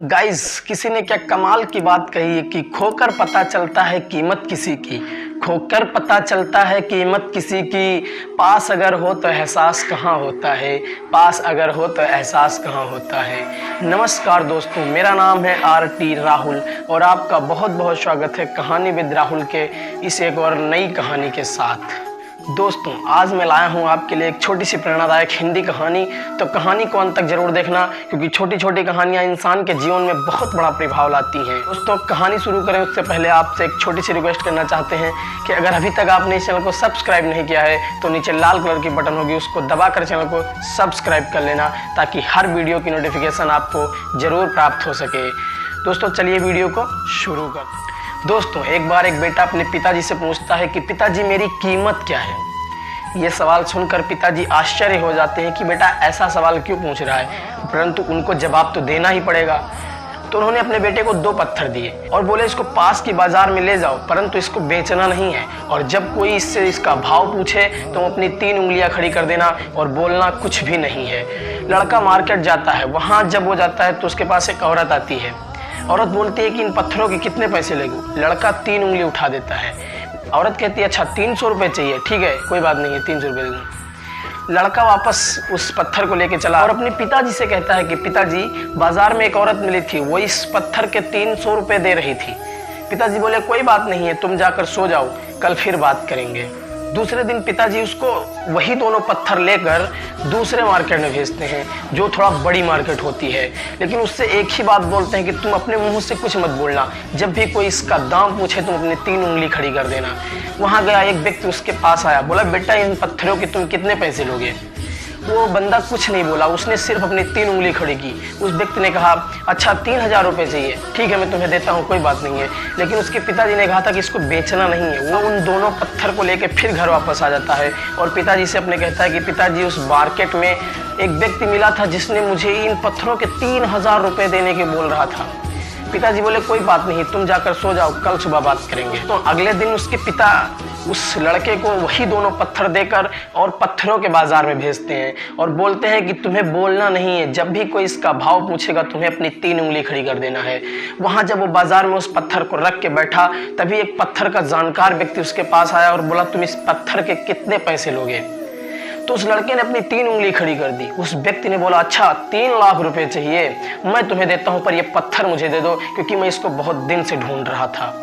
Guys, किसी ने क्या कमाल की बात कही है कि खोकर पता चलता है कीमत किसी की। खोकर पता चलता है कीमत किसी की, पास अगर हो तो एहसास कहाँ होता है, पास अगर हो तो एहसास कहाँ होता है। नमस्कार दोस्तों, मेरा नाम है आरटी राहुल और आपका बहुत बहुत स्वागत है कहानी विद राहुल के इस एक और नई कहानी के साथ। दोस्तों, आज मैं लाया हूँ आपके लिए एक छोटी सी प्रेरणादायक हिंदी कहानी। तो कहानी को अंत तक जरूर देखना, क्योंकि छोटी छोटी कहानियाँ इंसान के जीवन में बहुत बड़ा प्रभाव लाती हैं। दोस्तों, कहानी शुरू करें उससे पहले आपसे एक छोटी सी रिक्वेस्ट करना चाहते हैं कि अगर अभी तक आपने इस चैनल को सब्सक्राइब नहीं किया है तो नीचे लाल कलर की बटन होगी, उसको दबाकर चैनल को सब्सक्राइब कर लेना, ताकि हर वीडियो की नोटिफिकेशन आपको जरूर प्राप्त हो सके। दोस्तों, चलिए वीडियो को शुरू कर। दोस्तों, एक बार एक बेटा अपने पिताजी से पूछता है कि पिताजी, मेरी कीमत क्या है। ये सवाल सुनकर पिताजी आश्चर्य हो जाते हैं कि बेटा ऐसा सवाल क्यों पूछ रहा है, परंतु उनको जवाब तो देना ही पड़ेगा। तो उन्होंने अपने बेटे को 2 पत्थर दिए और बोले इसको पास की बाजार में ले जाओ, परंतु इसको बेचना नहीं है, और जब कोई इससे इसका भाव पूछे तो अपनी 3 उंगलियां खड़ी कर देना और बोलना कुछ भी नहीं है। लड़का मार्केट जाता है, वहां जब वो जाता है तो उसके पास एक औरत आती है। औरत बोलती है कि इन पत्थरों के कितने पैसे लेंगे। लड़का 3 उंगली उठा देता है। औरत कहती है अच्छा 300 रुपये चाहिए, ठीक है कोई बात नहीं है, 300 रुपये दे दूँ। लड़का वापस उस पत्थर को लेके चला और अपने पिताजी से कहता है कि पिताजी, बाजार में एक औरत मिली थी, वो इस पत्थर के 300 रुपये दे रही थी। पिताजी बोले कोई बात नहीं है, तुम जाकर सो जाओ, कल फिर बात करेंगे। दूसरे दिन पिताजी उसको वही दोनों पत्थर लेकर दूसरे मार्केट में भेजते हैं, जो थोड़ा बड़ी मार्केट होती है, लेकिन उससे एक ही बात बोलते हैं कि तुम अपने मुंह से कुछ मत बोलना, जब भी कोई इसका दाम पूछे तुम अपनी 3 उंगली खड़ी कर देना। वहां गया एक व्यक्ति, उसके पास आया, बोला बेटा इन पत्थरों के तुम कितने पैसे लोगे। वो बंदा कुछ नहीं बोला, उसने सिर्फ अपनी 3 उंगली खड़ी की। उस व्यक्ति ने कहा अच्छा 3000 रुपये चाहिए, ठीक है मैं तुम्हें देता हूँ, कोई बात नहीं है। लेकिन उसके पिताजी ने कहा था कि इसको बेचना नहीं है। वो उन दोनों पत्थर को लेकर फिर घर वापस आ जाता है और पिताजी से अपने कहता है कि पिताजी, उस मार्केट में एक व्यक्ति मिला था जिसने मुझे इन पत्थरों के 3000 रुपये देने के बोल रहा था। पिताजी बोले कोई बात नहीं, तुम जाकर सो जाओ, कल सुबह बात करेंगे। तो अगले दिन उसके पिता उस लड़के को वही दोनों पत्थर देकर और पत्थरों के बाजार में भेजते हैं और बोलते हैं कि तुम्हें बोलना नहीं है, जब भी कोई इसका भाव पूछेगा तुम्हें अपनी 3 उंगली खड़ी कर देना है। वहां जब वो बाजार में उस पत्थर को रख के बैठा, तभी एक पत्थर का जानकार व्यक्ति उसके पास आया और बोला तुम इस पत्थर के कितने पैसे लोगे। तो उस लड़के ने अपनी 3 उंगली खड़ी कर दी। उस व्यक्ति ने बोला अच्छा 3 लाख रुपए चाहिए, मैं तुम्हें देता हूं, पर ये पत्थर मुझे दे दो, क्योंकि मैं इसको बहुत दिन से ढूंढ रहा था।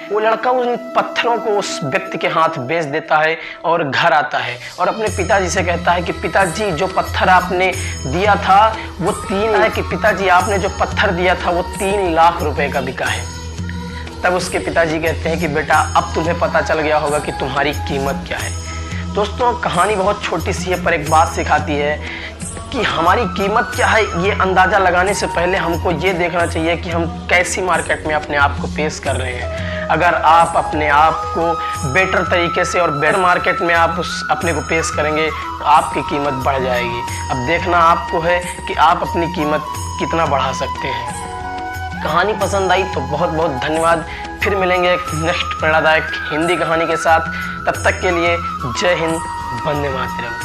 वो लड़का उन पत्थरों को उस व्यक्ति के हाथ बेच देता है और घर आता है और अपने पिताजी से कहता है कि पिताजी, जो पत्थर आपने दिया था वो 3 है कि पिताजी आपने जो पत्थर दिया था वो 3 लाख रुपए का बिका है। तब उसके पिताजी कहते हैं कि बेटा, अब तुम्हें पता चल गया होगा कि तुम्हारी कीमत क्या है। दोस्तों, कहानी बहुत छोटी सी है, पर एक बात सिखाती है कि हमारी कीमत क्या है। ये अंदाज़ा लगाने से पहले हमको ये देखना चाहिए कि हम कैसी मार्केट में अपने आप को पेश कर रहे हैं। अगर आप अपने आप को बेटर तरीके से और बेटर मार्केट में आप अपने को पेश करेंगे तो आपकी कीमत बढ़ जाएगी। अब देखना आपको है कि आप अपनी कीमत कितना बढ़ा सकते हैं। कहानी पसंद आई तो बहुत बहुत धन्यवाद। फिर मिलेंगे एक नेक्स्ट प्रेरणादायक हिंदी कहानी के साथ। तब तक के लिए जय हिंद, वंदे मातरम।